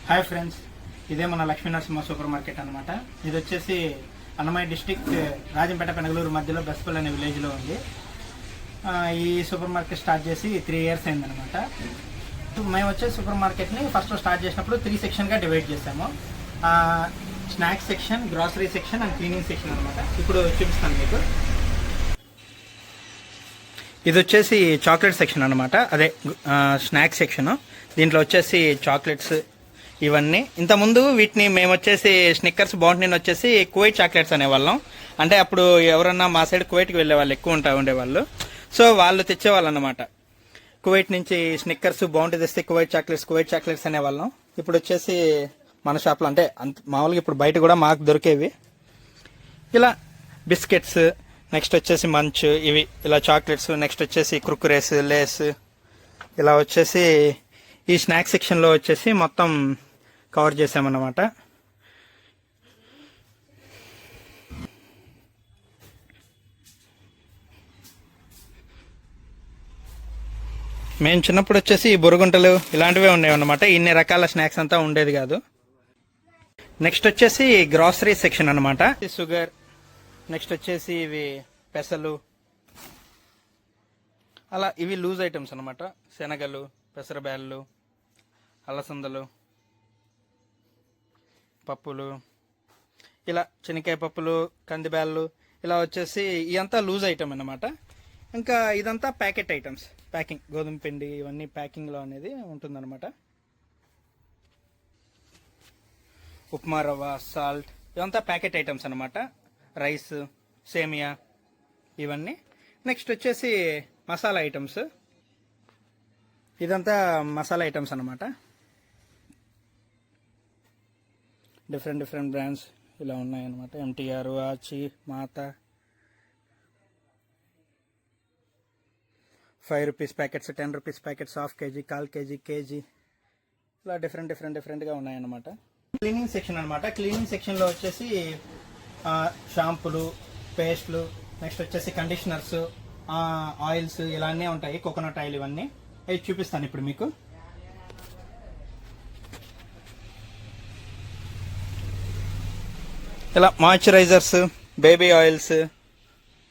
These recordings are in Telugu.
హాయ్ ఫ్రెండ్స్, ఇదే మన లక్ష్మీ నరసింహ సూపర్ మార్కెట్ అనమాట. ఇది వచ్చేసి అన్నమయ్య డిస్టిక్ రాజంపేట పెనగలూరు మధ్యలో బెస్పల్ అనే విలేజ్లో ఉంది. ఈ సూపర్ మార్కెట్ స్టార్ట్ చేసి 3 years అయిందనమాట. మేము వచ్చే సూపర్ మార్కెట్ని ఫస్ట్ స్టార్ట్ చేసినప్పుడు 3 sectionగా డివైడ్ చేసాము. Snacks section, grocery section and cleaning section అనమాట. ఇప్పుడు చూపిస్తాను మీకు. ఇది వచ్చేసి చాక్లెట్ సెక్షన్ అనమాట, అదే స్నాక్స్ సెక్షన్. దీంట్లో వచ్చేసి చాక్లెట్స్ ఇవన్నీ. ఇంతకుముందు వీటిని మేము వచ్చేసి స్నిక్కర్స్ బాగుంటుంది వచ్చేసి కువైట్ చాక్లెట్స్ అనేవాళ్ళం. అంటే అప్పుడు ఎవరన్నా మా సైడ్ కువైట్కి వెళ్ళే వాళ్ళు ఎక్కువ ఉండేవాళ్ళు. సో వాళ్ళు తెచ్చేవాళ్ళు అనమాట. కువైట్ నుంచి స్నిక్కర్స్ బాగుంటుంది తెస్తే కువైట్ చాక్లెట్స్ అనేవాళ్ళం. ఇప్పుడు వచ్చేసి మన షాప్లో అంటే మామూలుగా ఇప్పుడు బయట కూడా మాకు దొరికేవి ఇలా బిస్కెట్స్, నెక్స్ట్ వచ్చేసి మంచ్, ఇవి ఇలా చాక్లెట్స్, నెక్స్ట్ వచ్చేసి కుర్కురేస్, లేస్, ఇలా వచ్చేసి ఈ స్నాక్స్ సెక్షన్లో వచ్చేసి మొత్తం కవర్ చేసామన్నమాట. మేము చిన్నప్పుడు వచ్చేసి బొరుగుంటలు ఇలాంటివే ఉండేవన్నమాట. ఇన్ని రకాల స్నాక్స్ అంతా ఉండేది కాదు. నెక్స్ట్ వచ్చేసి గ్రాసరీ సెక్షన్ అనమాట. షుగర్, నెక్స్ట్ వచ్చేసి ఇవి పెసలు, అలా ఇవి లూజ్ ఐటమ్స్ అనమాట. శనగలు, పెసరబ్యాళ్ళు, అలసందలు, పప్పులు, ఇలా శనక్కాయ పప్పులు, కందిబ్యాళ్ళు, ఇలా వచ్చేసి ఇదంతా లూజ్ ఐటమ్ అన్నమాట. ఇంకా ఇదంతా ప్యాకెట్ ఐటమ్స్, ప్యాకింగ్, గోధుమ పిండి ఇవన్నీ ప్యాకింగ్లో అనేది ఉంటుందన్నమాట. ఉప్మా రవ్వ, సాల్ట్, ఇవంతా ప్యాకెట్ ఐటమ్స్ అనమాట. రైస్, సేమియా ఇవన్నీ. నెక్స్ట్ వచ్చేసి మసాలా ఐటమ్స్, ఇదంతా మసాలా ఐటమ్స్ అనమాట. డిఫరెంట్ బ్రాండ్స్ ఇలా ఉన్నాయన్నమాట. ఎంటీఆర్, ఆచి, మాత, 5 rupees packets, 10 rupees packets, half KG, 1/4 KG, ఇలా డిఫరెంట్గా ఉన్నాయన్నమాట. క్లీనింగ్ సెక్షన్ అనమాట. క్లీనింగ్ సెక్షన్లో వచ్చేసి షాంపులు, పేస్ట్లు, నెక్స్ట్ వచ్చేసి కండిషనర్స్, ఆయిల్స్ ఇలా అన్నీ ఉంటాయి. కోకోనట్ ఆయిల్ ఇవన్నీ అవి చూపిస్తాను ఇప్పుడు మీకు. ఇలా moisturisers, baby oils,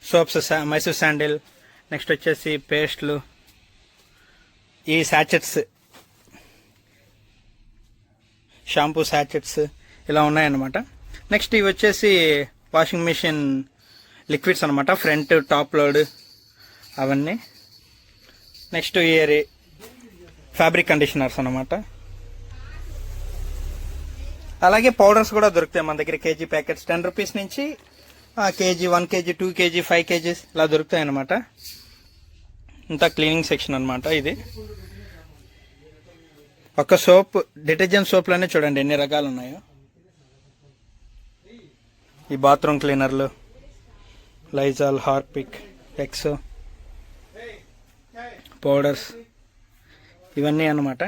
soaps, Mysore sandal, next వచ్చేసి పేస్ట్లు, ఈ శాచెట్స్, షాంపూ శాచెట్స్ ఇలా ఉన్నాయన్నమాట. నెక్స్ట్ ఇవి వచ్చేసి వాషింగ్ మిషన్ లిక్విడ్స్ అనమాట. ఫ్రంట్, టాప్ లోడ్ అవన్నీ. నెక్స్ట్ ఇయర్ ఫ్యాబ్రిక్ కండిషనర్స్ అనమాట. అలాగే పౌడర్స్ కూడా దొరుకుతాయి మన దగ్గర. కేజీ ప్యాకెట్స్ 10 rupees నుంచి కేజీ, 1 kg, 2 kg, 5 kgs ఇలా దొరుకుతాయి అనమాట. ఇంత క్లీనింగ్ సెక్షన్ అనమాట ఇది. ఒక సోప్, డిటర్జెంట్ సోప్లోనే చూడండి ఎన్ని రకాలు ఉన్నాయో. ఈ బాత్రూమ్ క్లీనర్లు, లైజాల్, హార్పిక్, ఎక్సో పౌడర్స్ ఇవన్నీ అన్నమాట.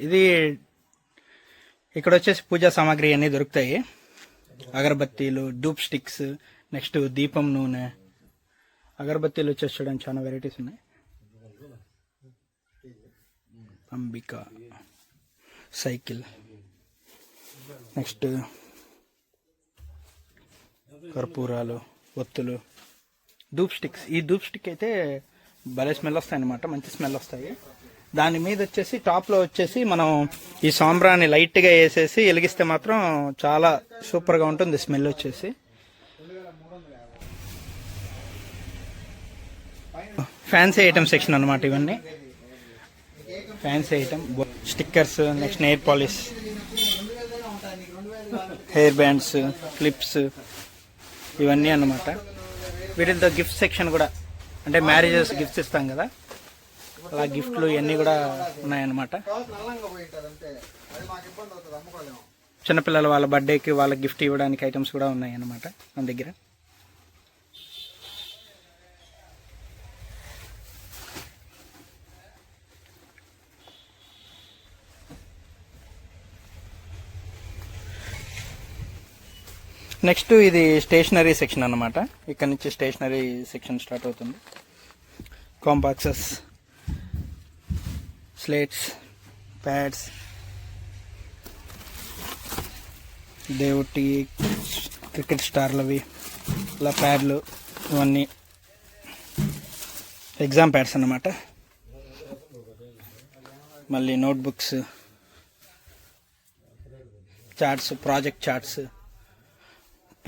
ఇది ఇక్కడ వచ్చేసి పూజా సామాగ్రి అన్నీ దొరుకుతాయి. అగరబత్తీలు, డూప్ స్టిక్స్, నెక్స్ట్ దీపం నూనె, అగరబత్తీలు వచ్చేసి చూడండి చాలా వెరైటీస్ ఉన్నాయి. అంబిక, సైకిల్, నెక్స్ట్ కర్పూరాలు, ఒత్తులు, డూప్ స్టిక్స్. ఈ డూప్ స్టిక్ అయితే భలే స్మెల్ వస్తాయి అనమాట, మంచి స్మెల్ వస్తాయి. దాని మీద వచ్చేసి టాప్లో వచ్చేసి మనం ఈ సాంబ్రాన్ని లైట్గా వేసేసి వెలిగిస్తే మాత్రం చాలా సూపర్గా ఉంటుంది స్మెల్ వచ్చేసి. ఫ్యాన్సీ ఐటమ్ సెక్షన్ అనమాట ఇవన్నీ. Fancy item, stickers, next nail polish, hair bands, clips ఇవన్నీ అన్నమాట. వీటితో గిఫ్ట్ సెక్షన్ కూడా, అంటే మ్యారేజెస్ గిఫ్ట్స్ ఇస్తాం కదా, అలా గిఫ్ట్లు ఇవన్నీ కూడా ఉన్నాయన్నమాట. చిన్నపిల్లలు వాళ్ళ బర్త్డేకి వాళ్ళ గిఫ్ట్ ఇవ్వడానికి ఐటమ్స్ కూడా ఉన్నాయన్నమాట మన దగ్గర. నెక్స్ట్ ఇది స్టేషనరీ సెక్షన్ అన్నమాట. ఇక్కడ నుంచి స్టేషనరీ సెక్షన్ స్టార్ట్ అవుతుంది. కాంబాక్సెస్, స్లేట్స్, ప్యాడ్స్, దేవుటి క్రికెట్ స్టార్లవి ఇలా ప్యాడ్లు, ఇవన్నీ ఎగ్జామ్ ప్యాడ్స్ అన్నమాట. మళ్ళీ notebooks, charts, project charts,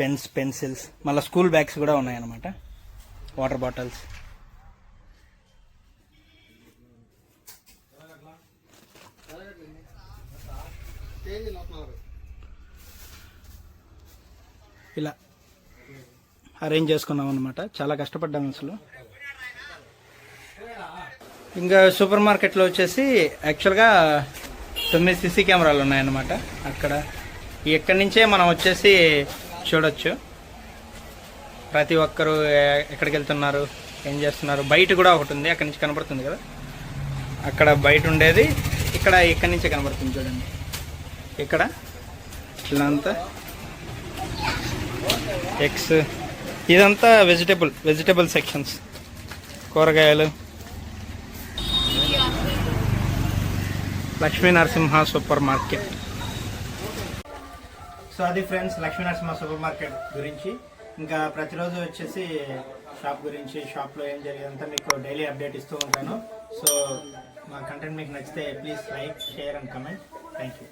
pens, pencils, మళ్ళీ స్కూల్ బ్యాగ్స్ కూడా ఉన్నాయన్నమాట. వాటర్ బాటిల్స్, ఇలా అరేంజ్ చేసుకున్నాం అన్నమాట. చాలా కష్టపడ్డాం అసలు. ఇంకా సూపర్ మార్కెట్లో వచ్చేసి యాక్చువల్గా 9 సీసీ కెమెరాలు ఉన్నాయన్నమాట. అక్కడ ఎక్కడి నుంచే మనం వచ్చేసి చూడొచ్చు ప్రతి ఒక్కరు ఎక్కడికి వెళ్తున్నారు, ఏం చేస్తున్నారు. బయట కూడా ఒకటి ఉంది, అక్కడి నుంచి కనబడుతుంది కదా, అక్కడ బయట ఉండేది ఇక్కడి నుంచే కనబడుతుంది చూడండి. ఇక్కడ ఇదంతా ఎగ్స్, ఇదంతా వెజిటబుల్ సెక్షన్స్, కూరగాయలు. Lakshmi Narasimha supermarket. So అది friends Lakshmi Narasimha supermarket గురించి. ఇంకా ప్రతిరోజు వచ్చేసి షాప్ గురించి, షాప్లో ఏం జరిగేదంతా మీకు డైలీ అప్డేట్ ఇస్తూ ఉంటాను. సో మా కంటెంట్ మీకు నచ్చితే please like, share and comment. Thank you.